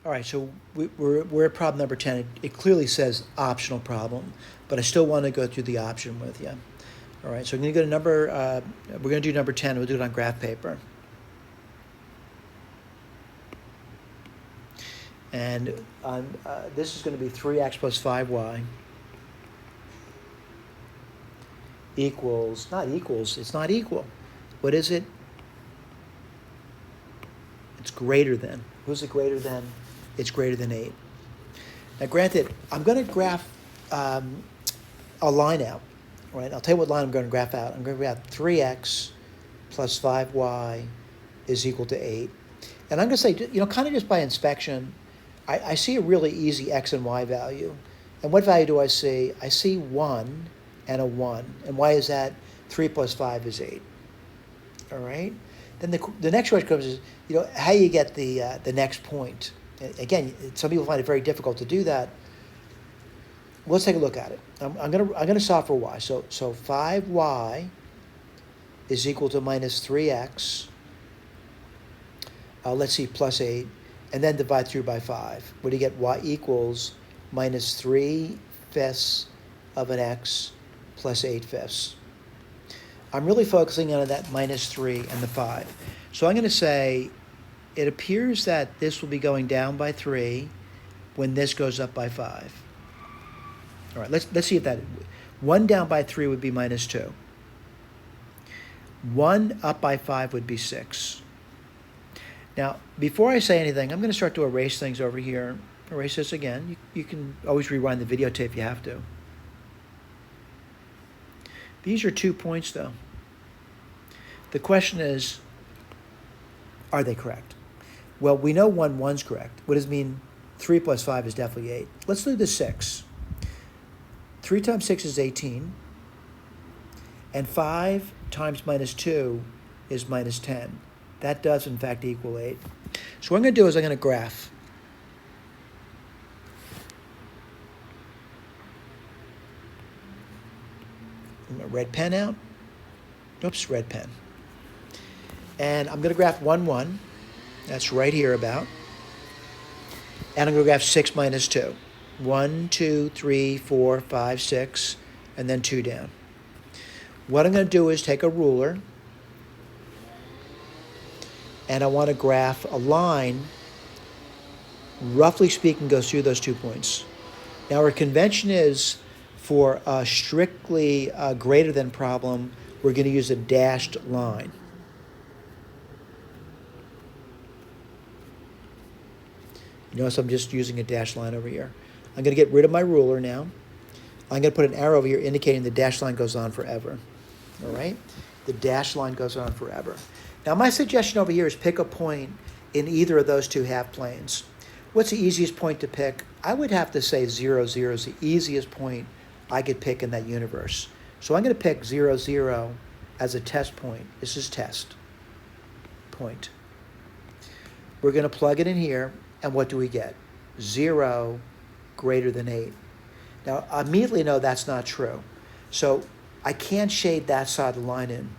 All right, so we're at problem number 10. It clearly says optional problem, but I still want to go through the option with you. All right, so we're going to go to we're going to do number 10. We'll do it on graph paper. And this is going to be 3x plus 5y equals, not equals, it's not equal. What is it? It's greater than. Who's it greater than? It's greater than 8. Now, granted, I'm going to graph a line out. Right? I'll tell you what line I'm going to graph out. I'm going to graph 3x plus 5y is equal to 8. And I'm going to say, kind of just by inspection, I see a really easy x and y value. And what value do I see? I see 1 and a 1. And why is that? 3 plus 5 is 8. All right? Then the next question comes is, how you get the next point. Again, some people find it very difficult to do that. Let's take a look at it. I'm gonna solve for y. So 5y is equal to minus 3x. Let's see, plus 8, and then divide through by 5. What do you get? Y equals minus 3/5 of an x plus 8/5. I'm really focusing on that minus 3 and the 5. So I'm going to say it appears that this will be going down by 3 when this goes up by 5. All right, let's see if that... 1 down by 3 would be minus 2. 1 up by 5 would be 6. Now, before I say anything, I'm going to start to erase things over here. Erase this again. You can always rewind the videotape if you have to. These are 2 points, though. The question is, are they correct? Well, we know 1's correct. What does it mean? 3 plus 5 is definitely 8. Let's do the 6. 3 times 6 is 18. And 5 times minus 2 is minus 10. That does, in fact, equal 8. So what I'm going to do is I'm going to graph. A red pen out. Oops, red pen. And I'm going to graph 1, 1. That's right here about. And I'm going to graph 6 minus 2. 1, 2, 3, 4, 5, 6, and then 2 down. What I'm going to do is take a ruler, and I want to graph a line, roughly speaking, goes through those 2 points. Now, our convention is for a strictly greater than problem, we're going to use a dashed line. You notice I'm just using a dashed line over here. I'm going to get rid of my ruler now. I'm going to put an arrow over here indicating the dashed line goes on forever. All right? The dashed line goes on forever. Now, my suggestion over here is pick a point in either of those 2 half planes. What's the easiest point to pick? I would have to say 0, 0 is the easiest point I could pick in that universe. So I'm going to pick 0, 0 as a test point. This is test point. We're going to plug it in here, and what do we get? 0 greater than 8. Now, I immediately know that's not true. So I can't shade that side of the line in.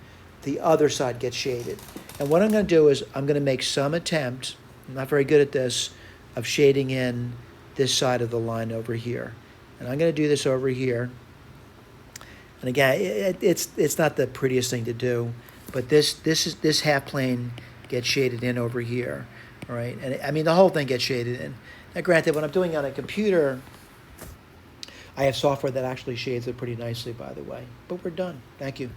The other side gets shaded. And what I'm going to do is I'm going to make some attempt, I'm not very good at this, of shading in this side of the line over here. And I'm going to do this over here. And again, it's not the prettiest thing to do, but this half plane gets shaded in over here. All right, and I mean the whole thing gets shaded in. Now, granted, when I'm doing it on a computer, I have software that actually shades it pretty nicely, by the way. But we're done. Thank you.